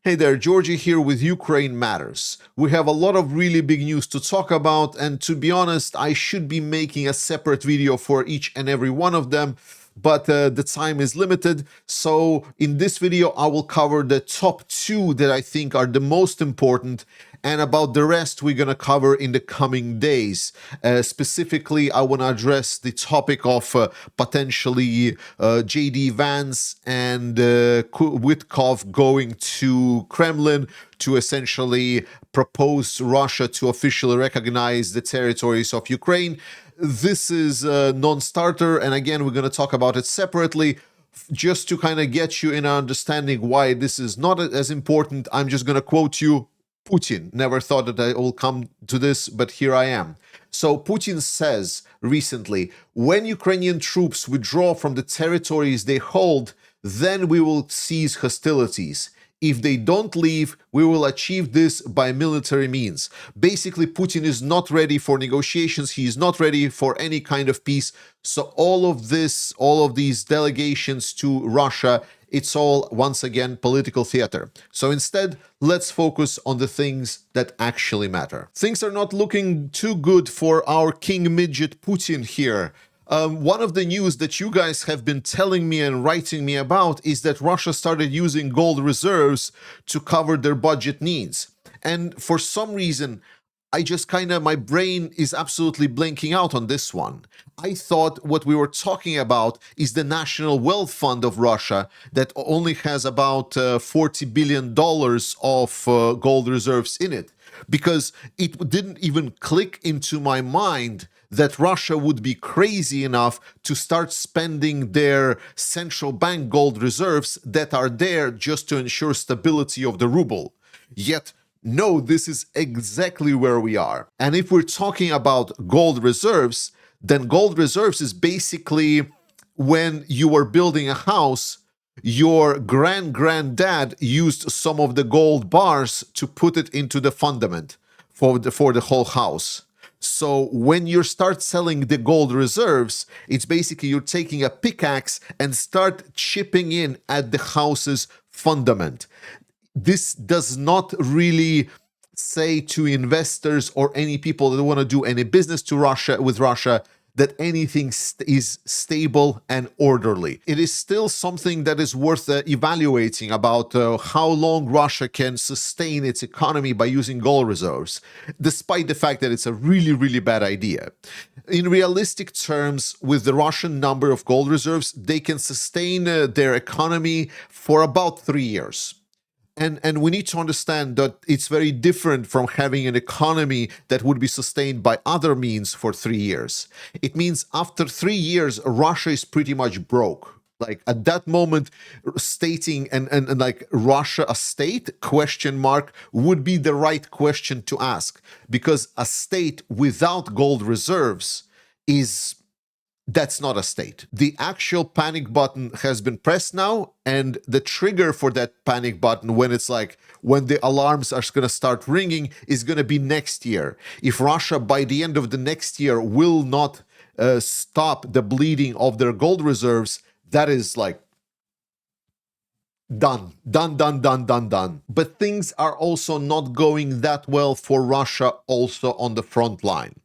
Hey there, Georgie here with Ukraine Matters. We have a lot of really big news to talk about, and to be honest, I should be making a separate video for each and every one of them, but the time is limited. So, in this video, I will cover the top two that I think are the most important, and about the rest, we're going to cover in the coming days. Specifically, I want to address the topic of potentially JD Vance and Witkoff going to Kremlin to essentially propose Russia to officially recognize the territories of Ukraine. This is a non-starter, and again, we're going to talk about it separately. Just to kind of get you in an understanding why this is not as important, I'm just going to quote you. Putin never thought that I will come to this, but here I am. So Putin says recently, when Ukrainian troops withdraw from the territories they hold, then we will cease hostilities. If they don't leave, we will achieve this by military means. Basically, Putin is not ready for negotiations. He is not ready for any kind of peace. So all of these delegations to Russia, it's all, once again, political theater. So instead, let's focus on the things that actually matter. Things are not looking too good for our King Midget Putin here. One of the news that you guys have been telling me and writing me about is that Russia started using gold reserves to cover their budget needs. And for some reason, my brain is absolutely blanking out on this one. I thought what we were talking about is the National Wealth Fund of Russia that only has about $40 billion of gold reserves in it, because it didn't even click into my mind that Russia would be crazy enough to start spending their central bank gold reserves that are there just to ensure stability of the ruble. Yet, no, this is exactly where we are. And if we're talking about gold reserves, then gold reserves is basically when you were building a house, your granddad used some of the gold bars to put it into the fundament for the whole house. So when you start selling the gold reserves, it's basically you're taking a pickaxe and start chipping in at the house's fundament. This does not really say to investors or any people that want to do any business with Russia that anything is stable and orderly. It is still something that is worth evaluating about how long Russia can sustain its economy by using gold reserves, despite the fact that it's a really, really bad idea. In realistic terms, with the Russian number of gold reserves, they can sustain their economy for about 3 years. And we need to understand that it's very different from having an economy that would be sustained by other means for 3 years. It means after 3 years, Russia is pretty much broke. Like at that moment, stating and like Russia a state question mark would be the right question to ask, because a state without gold reserves that's not a state. The actual panic button has been pressed now, and the trigger for that panic button when the alarms are going to start ringing is going to be next year. If Russia by the end of the next year will not stop the bleeding of their gold reserves, that is like done. But things are also not going that well for Russia also on the front line.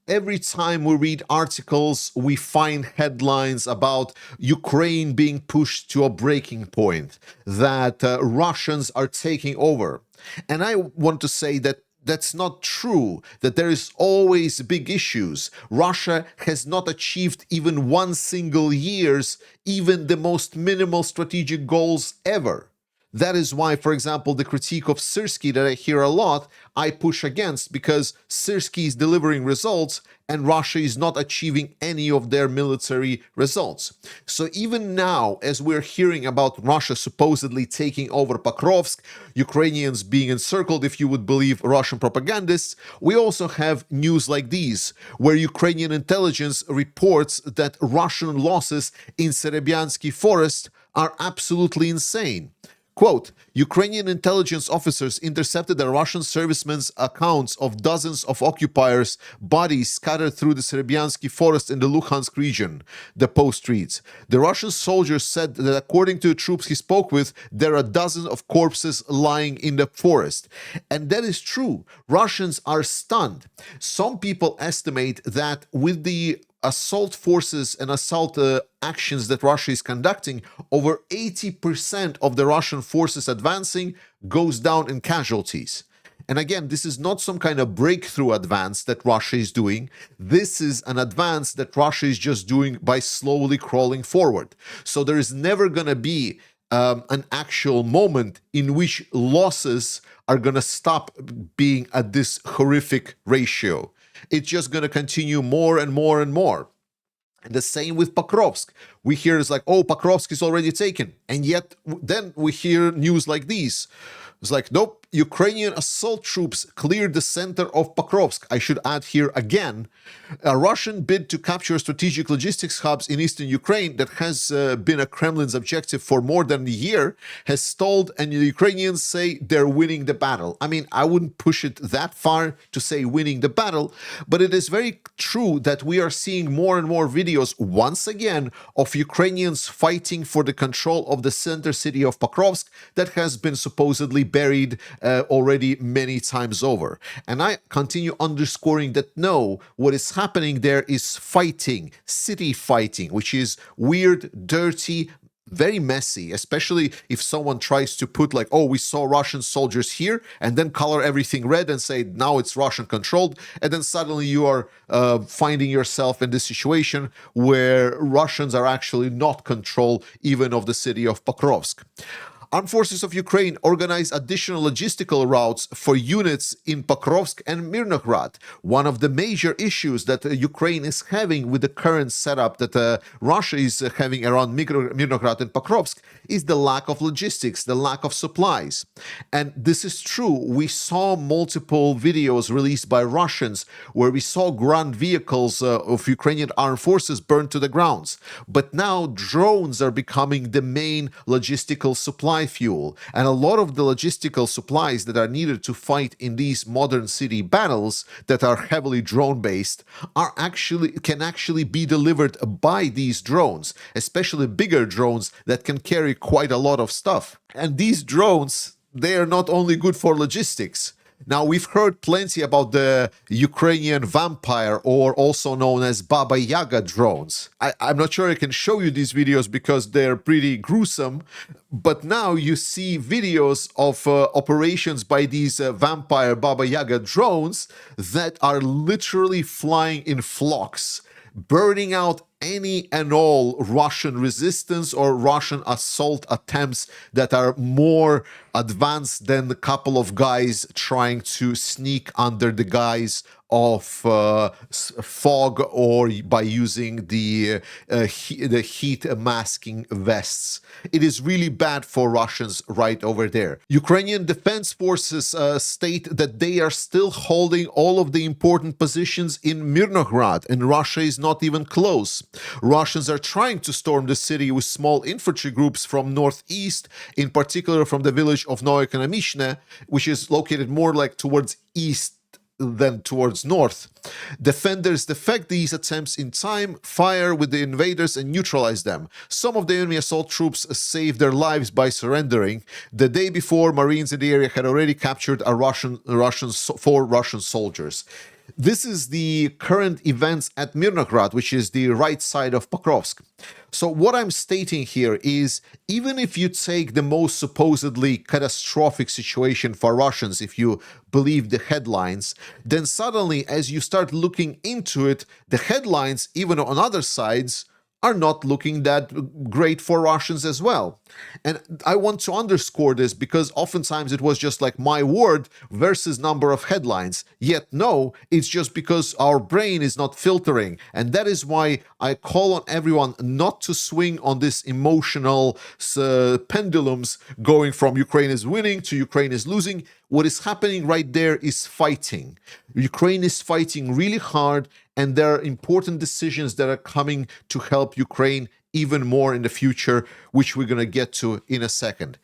Every time we read articles, we find headlines about Ukraine being pushed to a breaking point, that Russians are taking over. And I want to say that that's not true, that there is always big issues. Russia has not achieved even one single year's, even the most minimal strategic goals ever. That is why, for example, the critique of Syrskyi that I hear a lot, I push against, because Syrskyi is delivering results and Russia is not achieving any of their military results. So even now, as we're hearing about Russia supposedly taking over Pokrovsk, Ukrainians being encircled, if you would believe Russian propagandists, we also have news like these, where Ukrainian intelligence reports that Russian losses in Serebyansky forest are absolutely insane. Quote, Ukrainian intelligence officers intercepted a Russian serviceman's accounts of dozens of occupiers' bodies scattered through the Serbiansky forest in the Luhansk region, the Post reads. The Russian soldiers said that according to the troops he spoke with, there are dozens of corpses lying in the forest. And that is true. Russians are stunned. Some people estimate that with the assault forces and assault actions that Russia is conducting, over 80% of the Russian forces advancing goes down in casualties. And again, this is not some kind of breakthrough advance that Russia is doing. This is an advance that Russia is just doing by slowly crawling forward. So there is never going to be an actual moment in which losses are going to stop being at this horrific ratio. It's just going to continue more and more and more. And the same with Pokrovsk. We hear it's like, oh, Pokrovsk is already taken. And yet then we hear news like these. It's like, nope, Ukrainian assault troops cleared the center of Pokrovsk. I should add here again, a Russian bid to capture strategic logistics hubs in eastern Ukraine that has been a Kremlin's objective for more than a year has stalled, and the Ukrainians say they're winning the battle. I mean, I wouldn't push it that far to say winning the battle, but it is very true that we are seeing more and more videos, once again, of Ukrainians fighting for the control of the center city of Pokrovsk that has been supposedly buried already many times over. And I continue underscoring that no, what is happening there is fighting, city fighting, which is weird, dirty, very messy, especially if someone tries to put like, oh, we saw Russian soldiers here, and then color everything red and say, now it's Russian controlled. And then suddenly you are finding yourself in this situation where Russians are actually not control even of the city of Pokrovsk. Armed forces of Ukraine organize additional logistical routes for units in Pokrovsk and Mirnograd. One of the major issues that Ukraine is having with the current setup that Russia is having around Mirnograd and Pokrovsk is the lack of logistics, the lack of supplies. And this is true. We saw multiple videos released by Russians where we saw ground vehicles of Ukrainian armed forces burned to the grounds. But now drones are becoming the main logistical supply fuel, and a lot of the logistical supplies that are needed to fight in these modern city battles that are heavily drone based can actually be delivered by these drones, especially bigger drones that can carry quite a lot of stuff. And these drones, they are not only good for logistics. Now, we've heard plenty about the Ukrainian Vampire, or also known as Baba Yaga drones. I'm not sure I can show you these videos because they're pretty gruesome, but now you see videos of operations by these Vampire Baba Yaga drones that are literally flying in flocks, burning out any and all Russian resistance or Russian assault attempts that are more advanced than a couple of guys trying to sneak under the guise of fog or by using the heat masking vests. It is really bad for Russians right over there. Ukrainian defense forces state that they are still holding all of the important positions in Mirnograd, and Russia is not even close. Russians are trying to storm the city with small infantry groups from northeast, in particular from the village of Novoekonomishne, which is located more like towards east than towards north. Defenders defect these attempts in time, fire with the invaders, and neutralize them. Some of the enemy assault troops saved their lives by surrendering. The day before, Marines in the area had already captured four Russian soldiers. This is the current events at Mirnograd, which is the right side of Pokrovsk. So what I'm stating here is, even if you take the most supposedly catastrophic situation for Russians, if you believe the headlines, then suddenly as you start looking into it, the headlines, even on other sides, are not looking that great for Russians as well. And I want to underscore this because oftentimes it was just like my word versus number of headlines. Yet no, it's just because our brain is not filtering. And that is why I call on everyone not to swing on this emotional pendulums going from Ukraine is winning to Ukraine is losing. What is happening right there is fighting. Ukraine is fighting really hard, and there are important decisions that are coming to help Ukraine even more in the future, which we're going to get to in a second.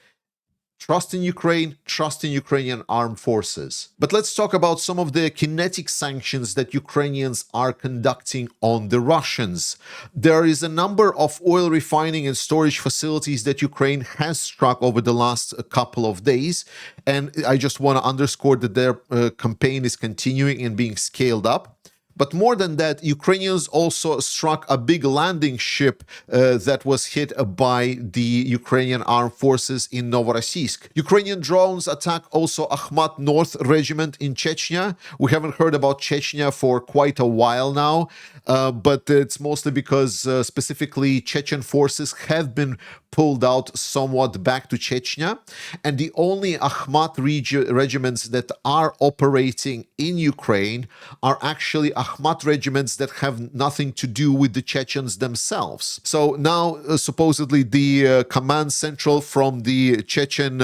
Trust in Ukraine, trust in Ukrainian armed forces. But let's talk about some of the kinetic sanctions that Ukrainians are conducting on the Russians. There is a number of oil refining and storage facilities that Ukraine has struck over the last couple of days. And I just want to underscore that their campaign is continuing and being scaled up. But more than that, Ukrainians also struck a big landing ship that was hit by the Ukrainian armed forces in Novorossiysk. Ukrainian drones attack also Akhmat North Regiment in Chechnya. We haven't heard about Chechnya for quite a while now, but it's mostly because specifically Chechen forces have been pulled out somewhat back to Chechnya, and the only Akhmat regiments that are operating in Ukraine are actually Akhmat regiments that have nothing to do with the Chechens themselves. So now supposedly the command central from the Chechen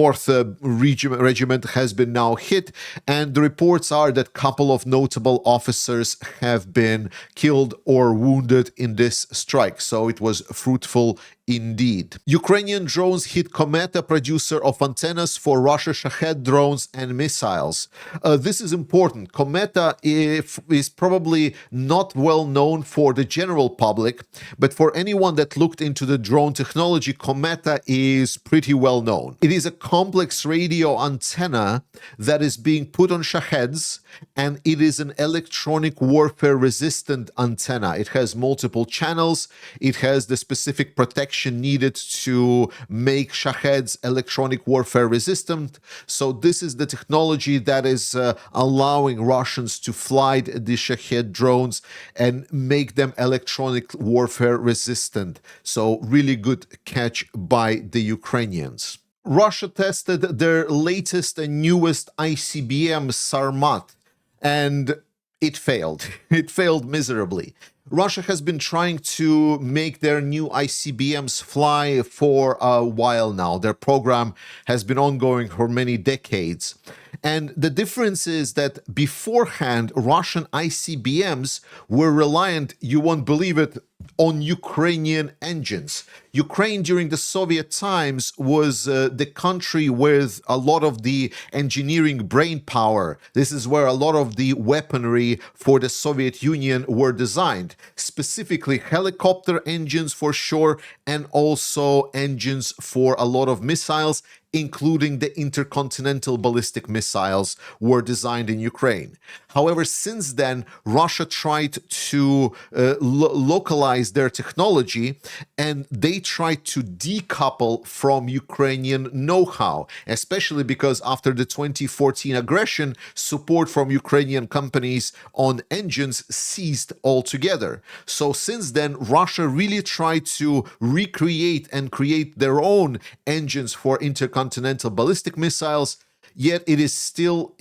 North regiment has been now hit, and the reports are that a couple of notable officers have been killed or wounded in this strike. So it was fruitful indeed. Ukrainian drones hit Kometa, producer of antennas for Russia Shahed drones and missiles. This is important. Kometa is probably not well known for the general public, but for anyone that looked into the drone technology, Kometa is pretty well known. It is a complex radio antenna that is being put on Shaheds, and it is an electronic warfare resistant antenna. It has multiple channels. It has the specific protection needed to make Shaheds electronic warfare resistant. So this is the technology that is allowing Russians to fly the Shahed drones and make them electronic warfare resistant. So really good catch by the Ukrainians. Russia tested their latest and newest ICBM Sarmat, and it failed. It failed miserably. Russia has been trying to make their new ICBMs fly for a while now. Their program has been ongoing for many decades. And the difference is that beforehand, Russian ICBMs were reliant, you won't believe it, on Ukrainian engines. Ukraine during the Soviet times was the country with a lot of the engineering brain power. This is where a lot of the weaponry for the Soviet Union were designed, specifically helicopter engines for sure, and also engines for a lot of missiles, including the intercontinental ballistic missiles, were designed in Ukraine. However, since then, Russia tried to localize their technology, and they tried to decouple from Ukrainian know-how, especially because after the 2014 aggression, support from Ukrainian companies on engines ceased altogether. So since then, Russia really tried to recreate and create their own engines for intercontinental ballistic missiles, yet it is still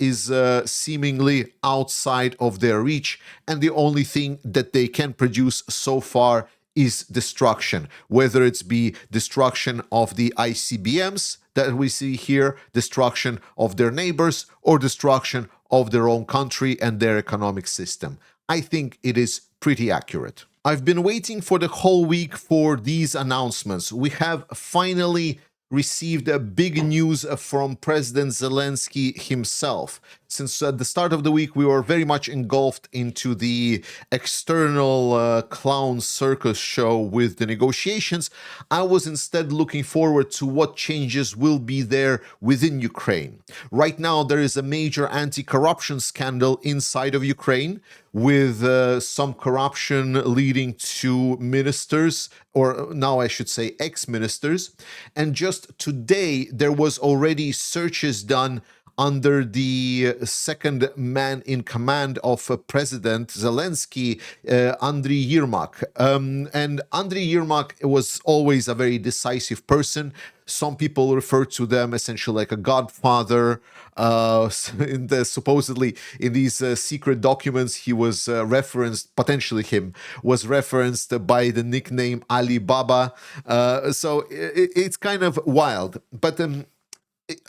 seemingly outside of their reach, and the only thing that they can produce so far is destruction, whether it's be destruction of the ICBMs that we see here, destruction of their neighbors, or destruction of their own country and their economic system. I think it is pretty accurate. I've been waiting for the whole week for these announcements. We have finally received a big news from President Zelensky himself. Since at the start of the week, we were very much engulfed into the external clown circus show with the negotiations. I was instead looking forward to what changes will be there within Ukraine. Right now, there is a major anti-corruption scandal inside of Ukraine, with some corruption leading to ministers, or now I should say ex-ministers. And just today, there was already searches done under the second man in command of President Zelensky, Andriy Yermak. And Andriy Yermak was always a very decisive person. Some people refer to them essentially like a godfather. Supposedly in these secret documents, he was referenced, potentially him, was referenced by the nickname Ali Baba. So it's kind of wild. But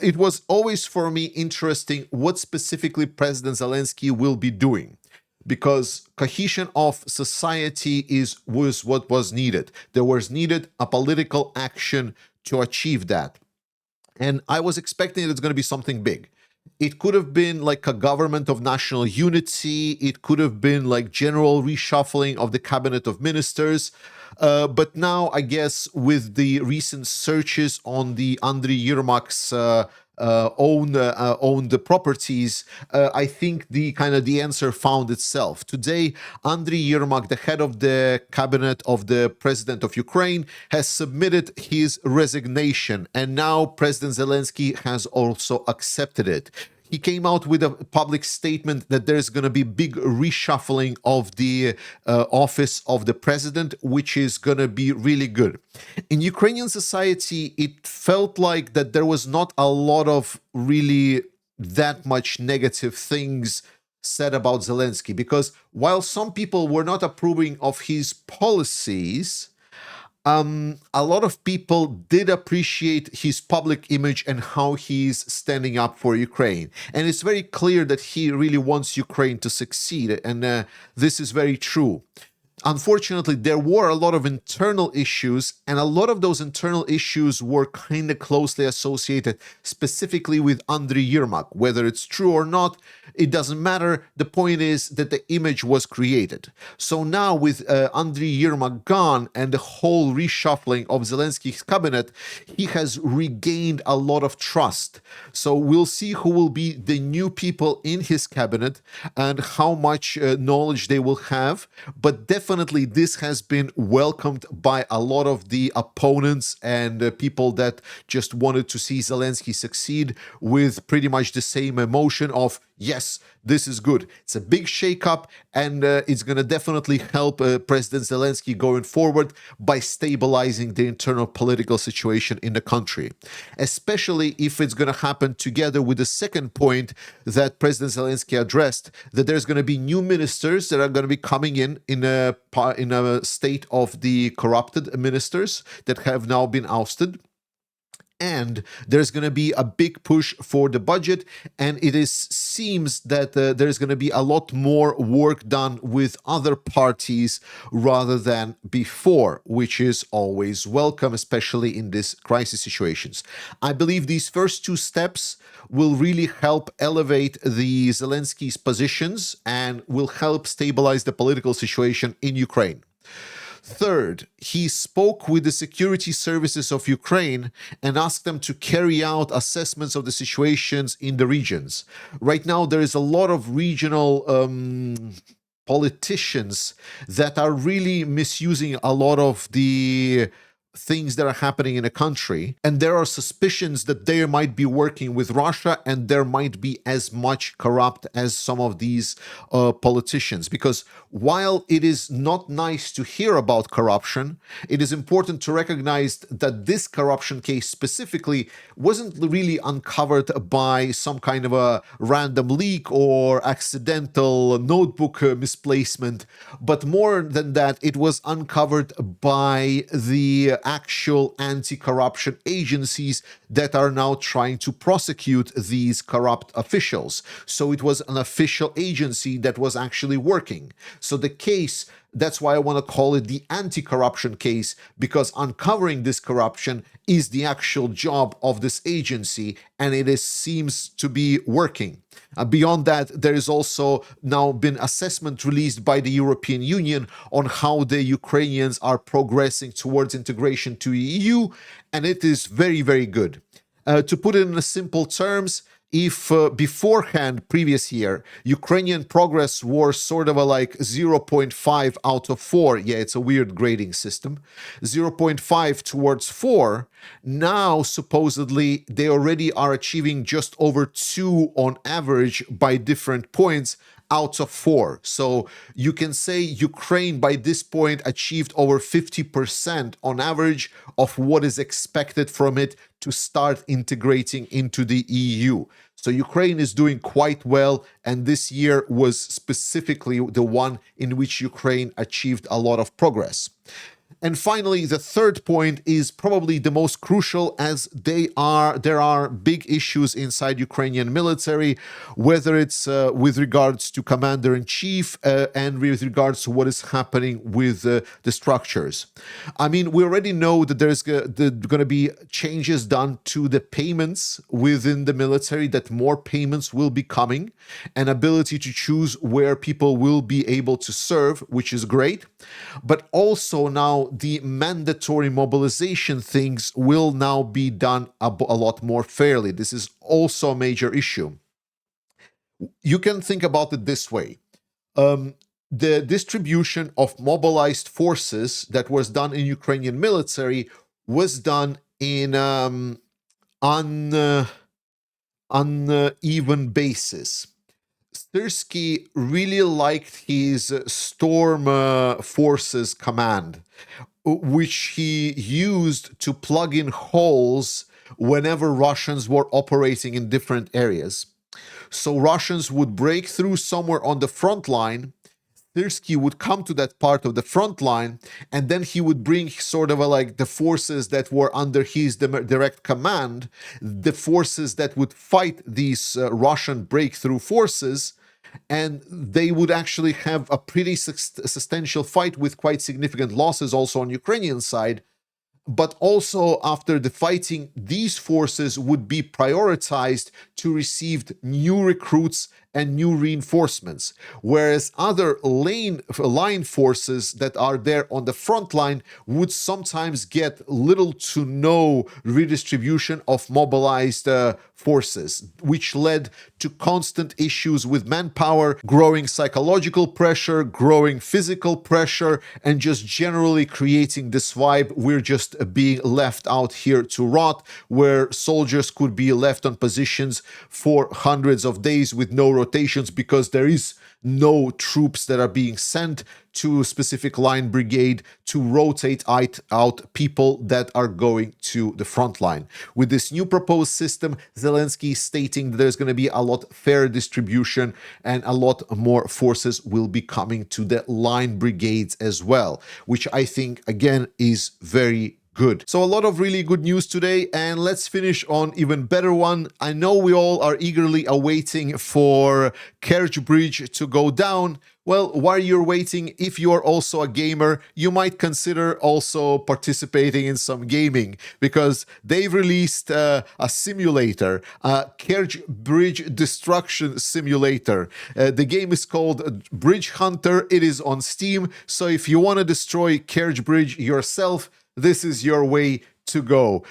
it was always for me interesting what specifically President Zelensky will be doing, because cohesion of society was what was needed. There was needed a political action to achieve that. And I was expecting it's going to be something big. It could have been like a government of national unity. It could have been like general reshuffling of the cabinet of ministers. But now, I guess, with the recent searches on the Andriy Yermak's owned properties, I think the answer found itself. Today, Andriy Yermak, the head of the cabinet of the president of Ukraine, has submitted his resignation, and now President Zelensky has also accepted it. He came out with a public statement that there's going to be big reshuffling of the office of the president, which is going to be really good. In Ukrainian society, it felt like that there was not a lot of really that much negative things said about Zelensky, because while some people were not approving of his policies, a lot of people did appreciate his public image and how he's standing up for Ukraine. And it's very clear that he really wants Ukraine to succeed. And this is very true. Unfortunately, there were a lot of internal issues, and a lot of those internal issues were kind of closely associated specifically with Andriy Yermak. Whether it's true or not, it doesn't matter. The point is that the image was created. So now with Andriy Yermak gone and the whole reshuffling of Zelensky's cabinet, he has regained a lot of trust. So we'll see who will be the new people in his cabinet and how much knowledge they will have. But definitely this has been welcomed by a lot of the opponents and people that just wanted to see Zelensky succeed with pretty much the same emotion of, yes, this is good. It's a big shakeup, and it's going to definitely help President Zelensky going forward by stabilizing the internal political situation in the country, especially if it's going to happen together with the second point that President Zelensky addressed, that there's going to be new ministers that are going to be coming in a state of the corrupted ministers that have now been ousted. And there's going to be a big push for the budget, and seems that there's going to be a lot more work done with other parties rather than before, which is always welcome, especially in these crisis situations. I believe these first two steps will really help elevate the Zelensky's positions and will help stabilize the political situation in Ukraine. Third, he spoke with the security services of Ukraine and asked them to carry out assessments of the situations in the regions. Right now, there is a lot of regional politicians that are really misusing a lot of the things that are happening in a country, and there are suspicions that they might be working with Russia, and there might be as much corrupt as some of these politicians. Because while it is not nice to hear about corruption, it is important to recognize that this corruption case specifically wasn't really uncovered by some kind of a random leak or accidental notebook misplacement, but more than that, it was uncovered by the actual anti-corruption agencies that are now trying to prosecute these corrupt officials. So it was an official agency that was actually working. So the case, that's why I want to call it the anti-corruption case, because uncovering this corruption is the actual job of this agency, and seems to be working. Beyond that, there is also now been assessment released by the European Union on how the Ukrainians are progressing towards integration to EU, and it is very, very good. To put it in simple terms, if beforehand, previous year, Ukrainian progress was sort of a like 0.5 out of 4, yeah, it's a weird grading system, 0.5 towards 4, now supposedly they already are achieving just over 2 on average by different points out of 4. So you can say Ukraine by this point achieved over 50% on average of what is expected from it to start integrating into the EU. So Ukraine is doing quite well, and this year was specifically the one in which Ukraine achieved a lot of progress. And finally, the third point is probably the most crucial, as there are big issues inside Ukrainian military, whether it's with regards to commander-in-chief and with regards to what is happening with the structures. I mean, we already know that there's going to be changes done to the payments within the military, that more payments will be coming, an ability to choose where people will be able to serve, which is great. But also now the mandatory mobilization things will now be done a lot more fairly. This is also a major issue. You can think about it this way. The distribution of mobilized forces that was done in Ukrainian military was done in uneven basis. Syrsky really liked his Storm Forces command, which he used to plug in holes whenever Russians were operating in different areas. So Russians would break through somewhere on the front line. Syrsky would come to that part of the front line, and then he would bring sort of like the forces that were under his direct command, the forces that would fight these Russian breakthrough forces, and they would actually have a pretty substantial fight with quite significant losses also on Ukrainian side. But also after the fighting, these forces would be prioritized to receive new recruits and new reinforcements, whereas other line forces that are there on the front line would sometimes get little to no redistribution of mobilized forces, which led to constant issues with manpower, growing psychological pressure, growing physical pressure, and just generally creating this vibe we're just being left out here to rot, where soldiers could be left on positions for hundreds of days with no rotations because there is no troops that are being sent to a specific line brigade to rotate out people that are going to the front line. With this new proposed system, Zelensky is stating that there's going to be a lot fairer distribution and a lot more forces will be coming to the line brigades as well, which I think, again, is very good. So a lot of really good news today, and let's finish on even better one. I know we all are eagerly awaiting for Kerch Bridge to go down. Well, while you're waiting, if you're also a gamer, you might consider also participating in some gaming, because they've released a simulator, a Kerch Bridge Destruction Simulator. The game is called Bridge Hunter. It is on Steam, so if you want to destroy Kerch Bridge yourself, this is your way to go.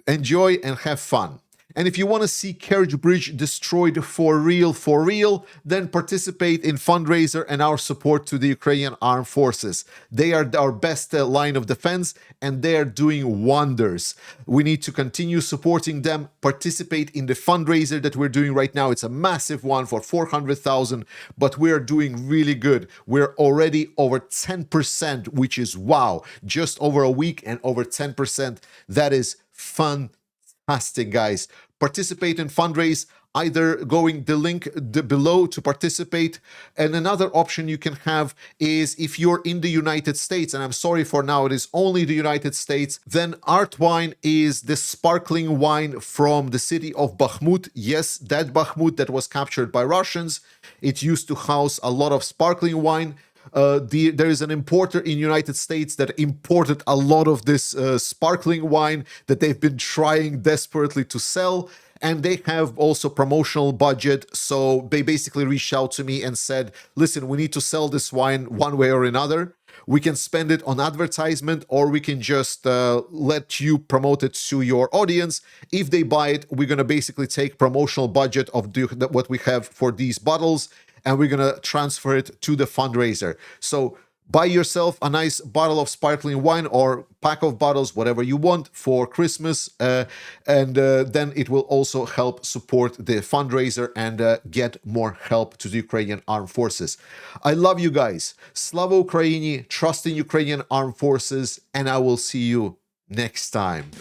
Enjoy and have fun. And if you want to see Kerch Bridge destroyed for real, then participate in fundraiser and our support to the Ukrainian Armed Forces. They are our best line of defense, and they are doing wonders. We need to continue supporting them. Participate in the fundraiser that we're doing right now. It's a massive one for 400,000, but we are doing really good. We're already over 10%, which is wow. Just over a week and over 10%. That is fantastic, guys. Participate in fundraise, either going the link below to participate. And another option you can have is if you're in the United States, and I'm sorry for now, it is only the United States, then Art Wine is the sparkling wine from the city of Bakhmut. Yes, that Bakhmut that was captured by Russians. It used to house a lot of sparkling wine. There is an importer in United States that imported a lot of this sparkling wine that they've been trying desperately to sell, and they have also promotional budget. So they basically reached out to me and said, listen, we need to sell this wine one way or another. We can spend it on advertisement, or we can just let you promote it to your audience. If they buy it, we're going to basically take promotional budget of what we have for these bottles, and we're going to transfer it to the fundraiser. So buy yourself a nice bottle of sparkling wine or pack of bottles, whatever you want, for Christmas. And then it will also help support the fundraiser and get more help to the Ukrainian Armed Forces. I love you guys. Slava Ukraini, trust in Ukrainian Armed Forces, and I will see you next time.